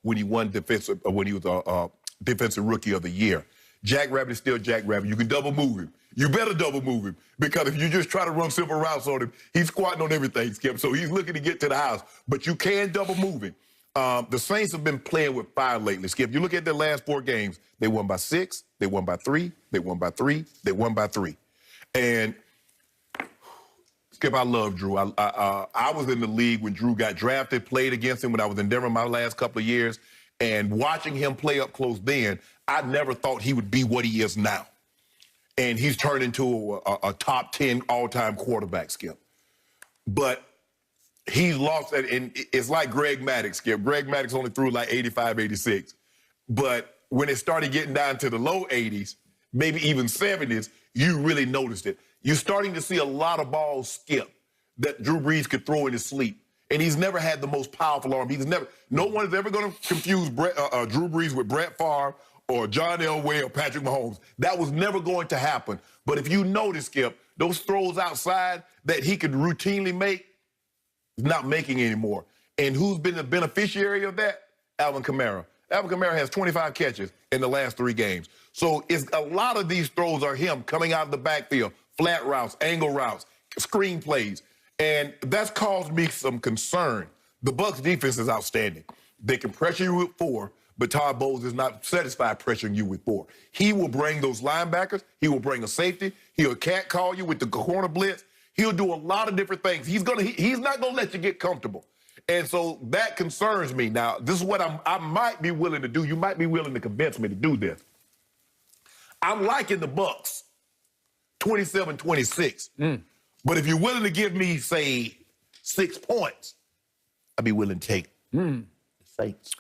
when he won when he was a defensive rookie of the year. Jack Rabbit is still Jack Rabbit. You can double move him. You better double move him, because if you just try to run simple routes on him, he's squatting on everything, Skip. So he's looking to get to the house. But you can double move him. The Saints have been playing with fire lately, Skip. You look at their last 4 games. They won by 6. They won by 3. They won by 3. They won by 3. And Skip, I love Drew. I was in the league when Drew got drafted, played against him when I was in Denver my last couple of years. And watching him play up close then, I never thought he would be what he is now. And he's turned into a top 10 all-time quarterback, Skip. But he's lost that, and it's like Greg Maddux, Skip. Greg Maddux only threw like 85, 86. But when it started getting down to the low 80s, maybe even 70s, you really noticed it. You're starting to see a lot of balls, Skip, that Drew Brees could throw in his sleep. And he's never had the most powerful arm. No one is ever going to confuse Drew Brees with Brett Favre or John Elway or Patrick Mahomes. That was never going to happen. But if you notice, Skip, those throws outside that he could routinely make, he's not making anymore. And who's been the beneficiary of that? Alvin Kamara. Alvin Kamara has 25 catches in the last 3 games. So a lot of these throws are him coming out of the backfield, flat routes, angle routes, screen plays. And that's caused me some concern. The Bucs defense is outstanding. They can pressure you with 4, but Todd Bowles is not satisfied pressuring you with 4. He will bring those linebackers. He will bring a safety. He'll catcall you with the corner blitz. He'll do a lot of different things. He's not going to let you get comfortable. And so that concerns me. Now, this is what I might be willing to do. You might be willing to convince me to do this. I'm liking the Bucs 27-26. But if you're willing to give me, say, 6 points, I'd be willing to take the Saints.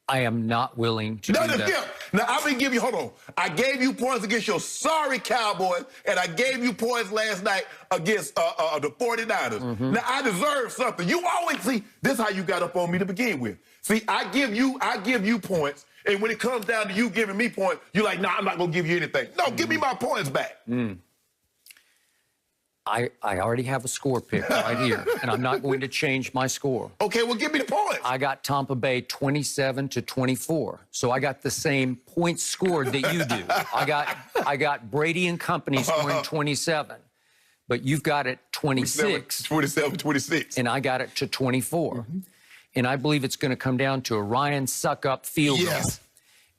I am not willing to do that. Yeah. Now, I'm going to give you, hold on. I gave you points against your sorry Cowboys, and I gave you points last night against the 49ers. Now, I deserve something. You always, see, this is how you got up on me to begin with. See, I give you points, and when it comes down to you giving me points, you're like, nah, I'm not going to give you anything. No, give me my points back. I already have a score pick right here, and I'm not going to change my score. Okay, well, give me the points. I got Tampa Bay 27-24, so I got the same points scored that you do. I got Brady and company scoring 27, but you've got it 26. 27-26. And I got it to 24. And I believe it's going to come down to a Ryan suck-up field goal. Yes.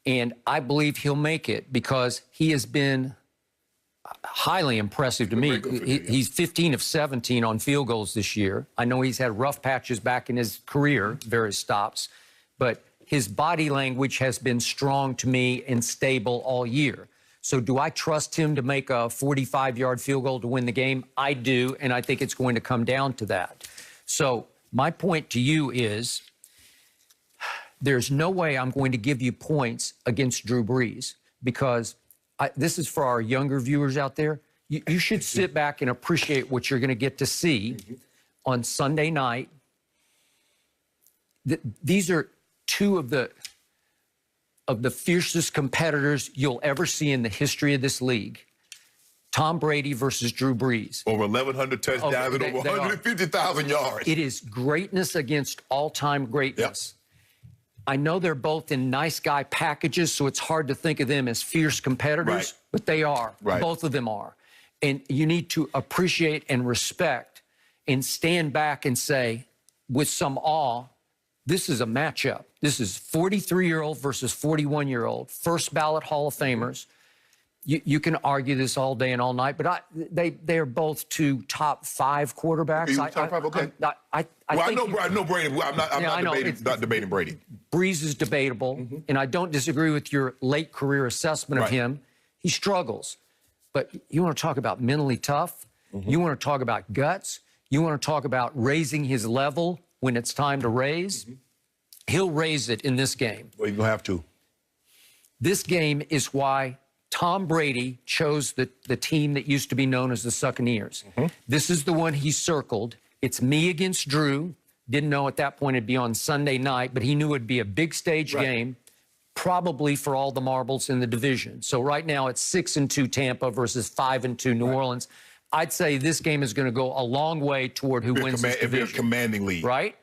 And I believe he'll make it because he has been highly impressive to me. He's 15 of 17 on field goals this year. I know he's had rough patches back in his career, various stops, but his body language has been strong to me and stable all year. So do I trust him to make a 45-yard field goal to win the game? I do, and I think it's going to come down to that. So my point to you is there's no way I'm going to give you points against Drew Brees because this is for our younger viewers out there. You should sit back and appreciate what you're going to get to see on Sunday night. These are 2 of the fiercest competitors you'll ever see in the history of this league. Tom Brady versus Drew Brees. Over 1,100 touchdowns and over 150,000 yards. It is greatness against all-time greatness. Yep. I know they're both in nice guy packages, so it's hard to think of them as fierce competitors, but they are. Both of them are. And you need to appreciate and respect and stand back and say, with some awe, this is a matchup. This is 43-year-old versus 41-year-old, first ballot Hall of Famers. You can argue this all day and all night, but they are both 2 top 5 quarterbacks. Top 5, okay. I know Brady. I'm not debating Brady. Brees is debatable, and I don't disagree with your late career assessment of him. He struggles. But you want to talk about mentally tough? You want to talk about guts? You want to talk about raising his level when it's time to raise? He'll raise it in this game. Well, you're going to have to. This game is why Tom Brady chose the team that used to be known as the Succaneers. This is the one he circled. It's me against Drew. Didn't know at that point it'd be on Sunday night, but he knew it'd be a big stage game, probably for all the marbles in the division. So right now it's 6-2 Tampa versus 5-2 New Orleans. I'd say this game is going to go a long way toward who wins this division. It'd be a commanding lead. Right?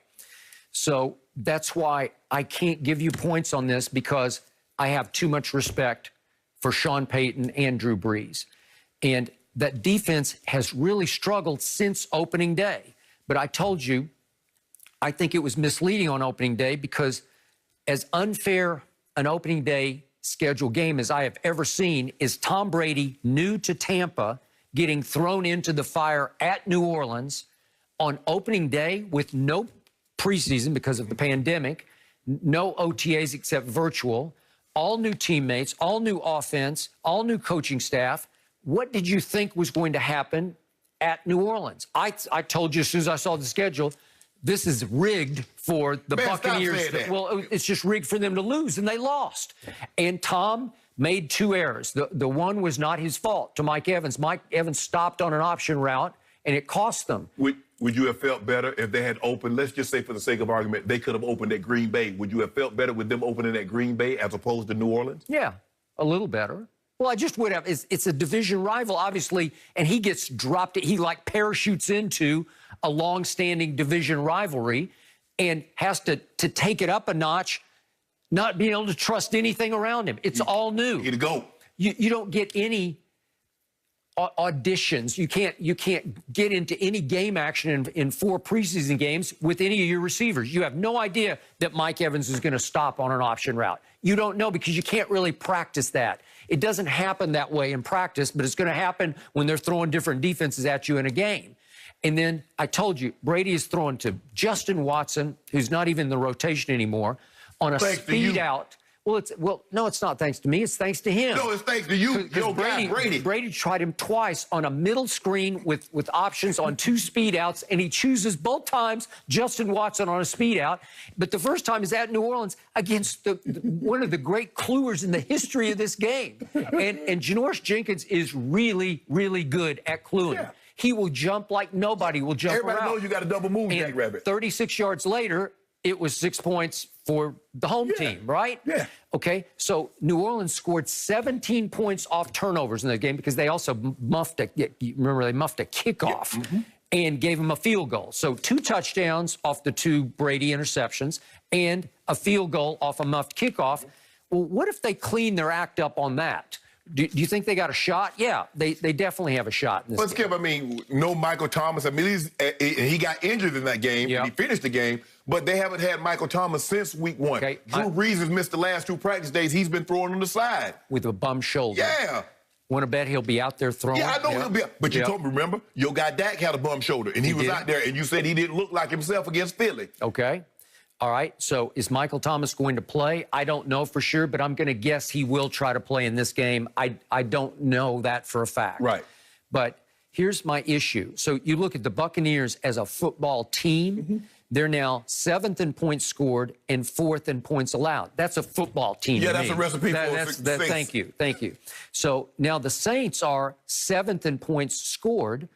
So that's why I can't give you points on this, because I have too much respect for Sean Payton and Drew Brees. And that defense has really struggled since opening day. But I told you, I think it was misleading on opening day, because as unfair an opening day scheduled game as I have ever seen is Tom Brady, new to Tampa, getting thrown into the fire at New Orleans on opening day with no preseason because of the pandemic, no OTAs except virtual, all new teammates, all new offense, all new coaching staff. What did you think was going to happen at New Orleans? I told you as soon as I saw the schedule, this is rigged for the Buccaneers. Well, it's just rigged for them to lose, and they lost. And Tom made two errors. The one was not his fault to Mike Evans. Mike Evans stopped on an option route, and it cost them. Would you have felt better if they had opened, let's just say for the sake of argument, they could have opened at Green Bay. Would you have felt better with them opening at Green Bay as opposed to New Orleans? Yeah, a little better. Well, I just would have. It's a division rival, obviously, and he gets dropped. He like parachutes into a long-standing division rivalry and has to take it up a notch, not being able to trust anything around him. It's all new. Here to go. You don't get any auditions. You can't get into any game action in 4 preseason games with any of your receivers. You have no idea that Mike Evans is going to stop on an option route. You don't know, because you can't really practice that. It doesn't happen that way in practice, but it's going to happen when they're throwing different defenses at you in a game. And then I told you, Brady is throwing to Justin Watson, who's not even in the rotation anymore, on a speed out. Well, no, it's not thanks to me. It's thanks to him. No, it's thanks to you. Yo, Brady tried him twice on a middle screen with options on 2 speed outs, and he chooses both times Justin Watson on a speed out. But the first time is at New Orleans against one of the great cluers in the history of this game. And Janoris Jenkins is really, really good at cluing. Yeah. He will jump like nobody will jump around. Everybody knows you got a double move, Jack Rabbit. 36 yards later, it was 6 points for the home team, right? Yeah. Okay, so New Orleans scored 17 points off turnovers in that game, because they also muffed a kickoff and gave them a field goal. So 2 touchdowns off the 2 Brady interceptions and a field goal off a muffed kickoff. Well, what if they clean their act up on that? Do you think they got a shot? Yeah, they definitely have a shot in this game. Skip, I mean, no Michael Thomas. I mean, he got injured in that game. Yep. And he finished the game, but they haven't had Michael Thomas since week 1. Okay. Drew Brees has missed the last 2 practice days. He's been throwing on the side. With a bum shoulder. Yeah. Want to bet he'll be out there throwing? Yeah, I know he'll be out. But you told me, remember, your guy Dak had a bum shoulder, and he was out there, and you said he didn't look like himself against Philly. Okay. All right, so is Michael Thomas going to play? I don't know for sure, but I'm going to guess he will try to play in this game. I don't know that for a fact. Right. But here's my issue. So you look at the Buccaneers as a football team. They're now 7th in points scored and 4th in points allowed. That's a football team. Yeah, that's a recipe for success. Thank you. So now the Saints are 7th in points scored,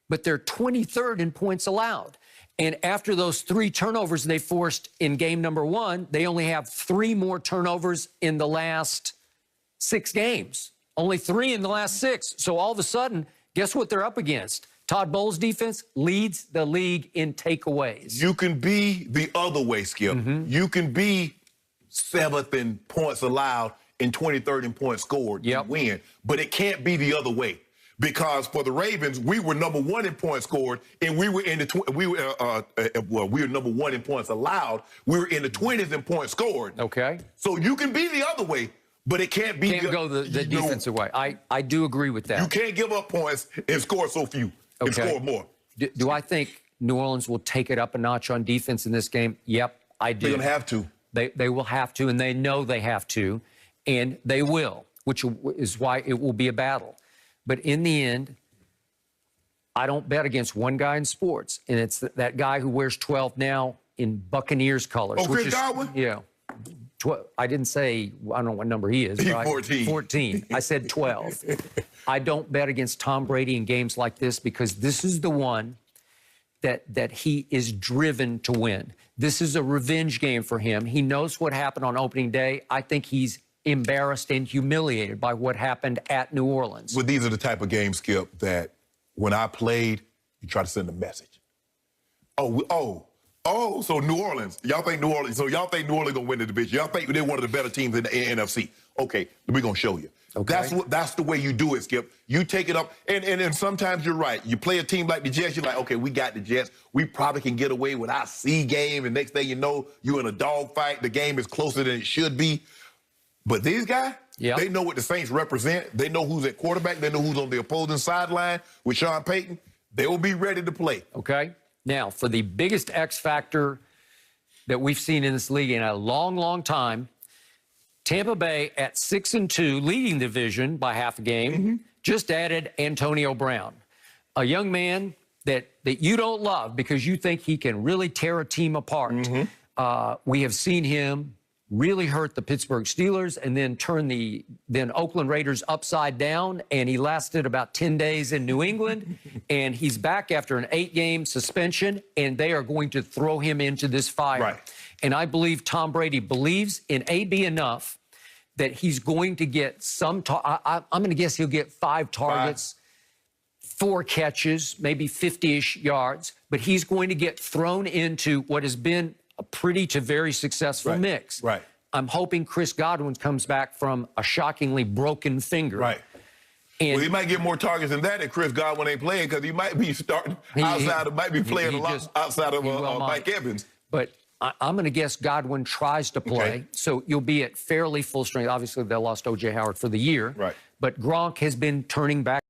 but they're 23rd in points allowed. And after those 3 turnovers they forced in game number 1, they only have 3 more turnovers in the last 6 games. Only 3 in the last 6. So all of a sudden, guess what they're up against? Todd Bowles' defense leads the league in takeaways. You can be the other way, Skip. You can be 7th in points allowed and 23rd in points scored and win. But it can't be the other way. Because for the Ravens, we were number 1 in points scored, and we were in the we were number 1 in points allowed. We were in the 20s in points scored. Okay. So you can be the other way, but it can't be. Can't go the defensive way. I do agree with that. You can't give up points and score so few and score more. Do I think New Orleans will take it up a notch on defense in this game? Yep, I do. They're gonna have to. They will have to, and they know they have to, and they will, which is why it will be a battle. But in the end, I don't bet against one guy in sports, and it's that guy who wears 12 now in Buccaneers colors. Oh, Chris Godwin? Yeah. I didn't say, I don't know what number he is. He's right? 14. 14. I said 12. I don't bet against Tom Brady in games like this, because this is the one that he is driven to win. This is a revenge game for him. He knows what happened on opening day. I think he's embarrassed and humiliated by what happened at New Orleans. Well, these are the type of games, Skip, that when I played, you try to send a message. Oh, so New Orleans. Y'all think New Orleans gonna win the division. Y'all think they're one of the better teams in the NFC. Okay, we're gonna show you. Okay. That's the way you do it, Skip. You take it up, and sometimes you're right. You play a team like the Jets, you're like, okay, we got the Jets. We probably can get away with our C game, and next thing you know, you're in a dogfight. The game is closer than it should be. But these guys, they know what the Saints represent. They know who's at quarterback. They know who's on the opposing sideline with Sean Payton. They will be ready to play. Okay. Now, for the biggest X factor that we've seen in this league in a long, long time, Tampa Bay at 6-2, leading the division by half a game, just added Antonio Brown, a young man that you don't love because you think he can really tear a team apart. We have seen him really hurt the Pittsburgh Steelers and then turn the Oakland Raiders upside down, and he lasted about 10 days in New England, and he's back after an 8-game suspension, and they are going to throw him into this fire. Right. And I believe Tom Brady believes in AB enough that he's going to get some I'm going to guess he'll get 5 targets, 4 catches, maybe 50-ish yards, but he's going to get thrown into what has been a pretty to very successful mix. Right. I'm hoping Chris Godwin comes back from a shockingly broken finger. Right. And well, he might get more targets than that if Chris Godwin ain't playing because he might be starting outside of, might be playing a lot outside of Mike Evans. But I'm going to guess Godwin tries to play, Okay. so you'll be at fairly full strength. Obviously, they lost O.J. Howard for the year. Right. But Gronk has been turning back.